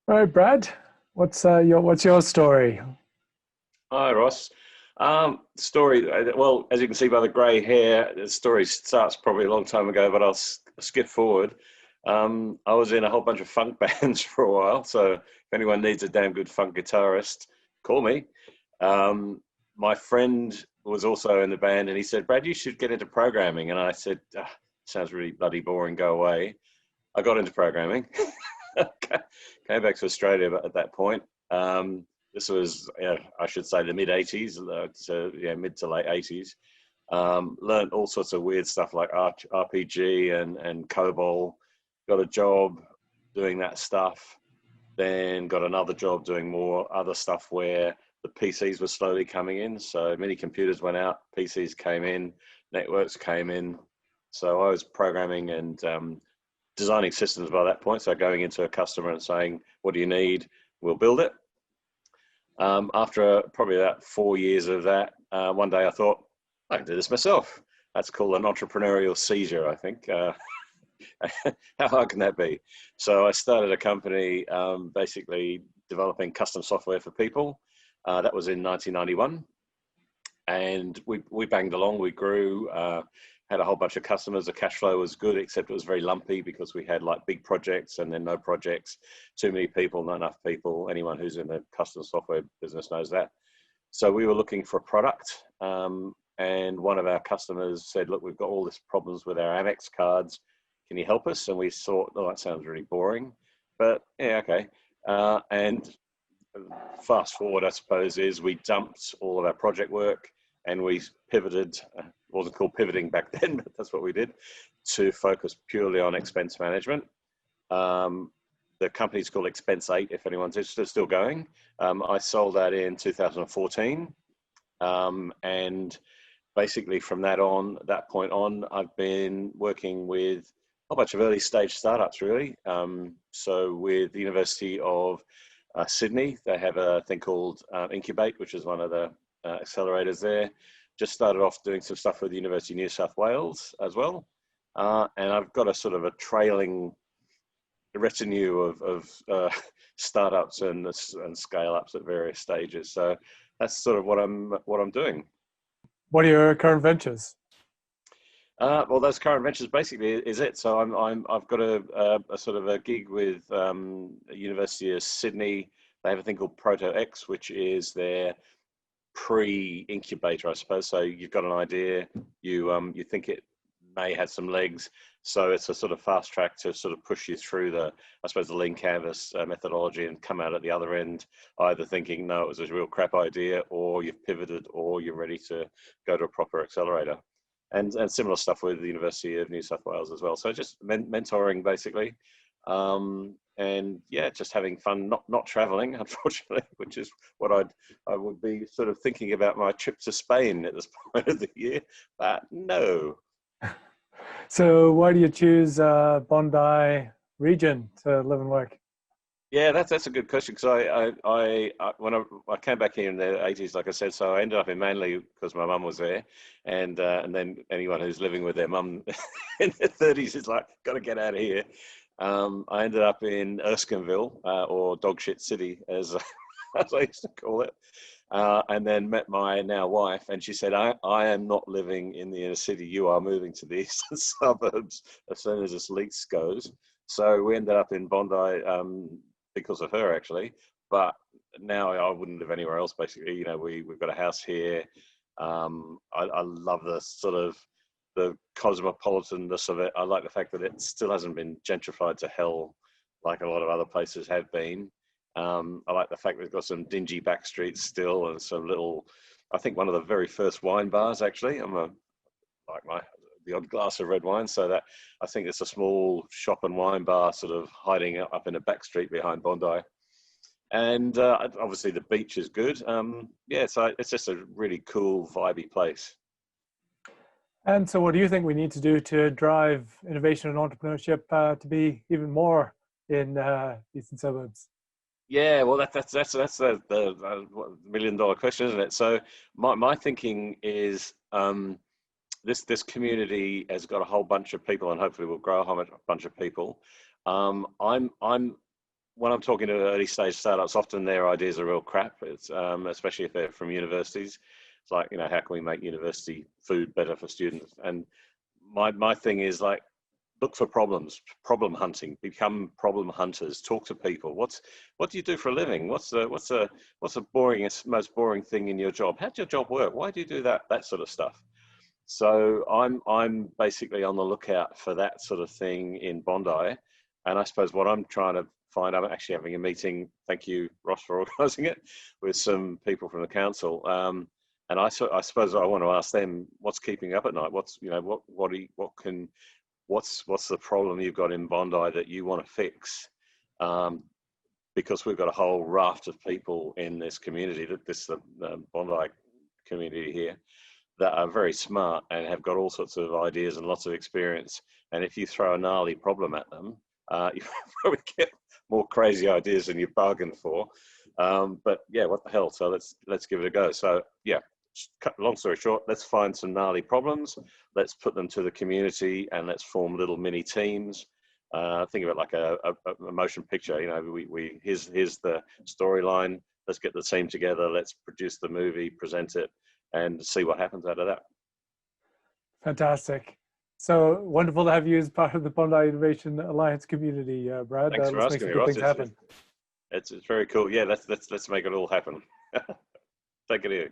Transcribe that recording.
All right, Brad, what's your story? Hi, Ross. Story. Well, as you can see by the grey hair, the story starts probably a long time ago, but I'll skip forward. I was in a whole bunch of funk bands for a while, so if anyone needs a damn good funk guitarist, call me. Um, my friend was also in the band, and he said, "Brad, you should get into programming." And I said, "Sounds really bloody boring. Go away." I got into programming. Came back to Australia at that point. This was, I should say, the mid '80s, mid to late '80s. Learned all sorts of weird stuff like RPG and COBOL. Got a job doing that stuff. Then got another job doing more other stuff where the PCs were slowly coming in. So many computers went out, PCs came in, networks came in. So I was programming and designing systems by that point. So going into a customer and saying, "What do you need? We'll build it." After probably about 4 years of that, one day I thought, I can do this myself. That's called an entrepreneurial seizure, I think. How hard can that be? So I started a company basically developing custom software for people. That was in 1991. And we banged along, we grew, had a whole bunch of customers. The cash flow was good, except it was very lumpy because we had like big projects and then no projects, too many people, not enough people. Anyone who's in the custom software business knows that. So we were looking for a product, and one of our customers said, "Look, we've got all these problems with our Amex cards. Can you help us?" And we thought, "Oh, that sounds really boring," but yeah, okay. And fast forward, I suppose, is we dumped all of our project work and we pivoted. It wasn't called pivoting back then, but that's what we did, to focus purely on expense management. Um, the company's called Expense 8, if anyone's interested, still going. I sold that in 2014. And basically from that point on, I've been working with a whole bunch of early stage startups, really. So with the University of Sydney, they have a thing called Incubate, which is one of the accelerators there. Just started off doing some stuff with the University of New South Wales as well. And I've got a sort of a trailing retinue of startups and scale ups at various stages. So that's sort of what I'm doing. What are your current ventures? Well, those current ventures basically is it. So I've got a sort of a gig with University of Sydney. They have a thing called Proto X, which is their pre-incubator, I suppose. So you've got an idea, you think it may have some legs, so it's a sort of fast track to sort of push you through I suppose, the lean canvas methodology and come out at the other end, either thinking, no, it was a real crap idea, or you've pivoted, or you're ready to go to a proper accelerator. And similar stuff with the University of New South Wales as well. So just mentoring basically. And yeah, just having fun, not traveling, unfortunately, which is what I would be sort of thinking about my trip to Spain at this point of the year, but no. So why do you choose Bondi region to live and work? Yeah, that's a good question because when I came back here in the '80s, like I said, so I ended up in Manly because my mum was there, and then anyone who's living with their mum in their 30s is like, got to get out of here. I ended up in Erskineville, or Dogshit City, as as I used to call it, and then met my now wife, and she said, I am not living in the inner city. You are moving to the eastern suburbs as soon as this lease goes. So we ended up in Bondi, because of her, actually. But now I wouldn't live anywhere else, basically. We've got a house here. I love the sort of the cosmopolitanness of it. I like the fact that it still hasn't been gentrified to hell like a lot of other places have been. I like the fact that it's got some dingy back streets still and some little, I think one of the very first wine bars, actually. The odd glass of red wine. So that, I think it's a small shop and wine bar sort of hiding up in a back street behind Bondi. And obviously the beach is good. Yeah, so it's just a really cool, vibey place. And so what do you think we need to do to drive innovation and entrepreneurship to be even more in eastern suburbs? Yeah, well, that's the $1 million question, isn't it? So my thinking is, this community has got a whole bunch of people, and hopefully we'll grow a whole bunch of people. I'm when I'm talking to early stage startups, often their ideas are real crap. It's especially if they're from universities. It's like, you know, how can we make university food better for students? And my thing is like, look for problems, problem hunting, become problem hunters, talk to people. What do you do for a living? What's the boringest, most boring thing in your job? How'd your job work? Why do you do that? That sort of stuff. So I'm basically on the lookout for that sort of thing in Bondi. And I suppose what I'm trying to find, I'm actually having a meeting, thank you, Ross, for organising it, with some people from the council. And I suppose I want to ask them, what's keeping you up at night? What's, you know, what's the problem you've got in Bondi that you want to fix? Because we've got a whole raft of people in this community, the Bondi community here, that are very smart and have got all sorts of ideas and lots of experience. And if you throw a gnarly problem at them, you probably get more crazy ideas than you bargained for. But yeah, what the hell? So let's give it a go. So yeah, long story short, let's find some gnarly problems. Let's put them to the community and let's form little mini teams. Think of it like a motion picture. You know, here's the storyline. Let's get the team together. Let's produce the movie, present it, and see what happens out of that. Fantastic. So wonderful to have you as part of the Bondi Innovation Alliance community, Brad. Thanks for let's make asking some me, good Ross. things happen. It's very cool. Yeah, let's make it all happen. Take it easy.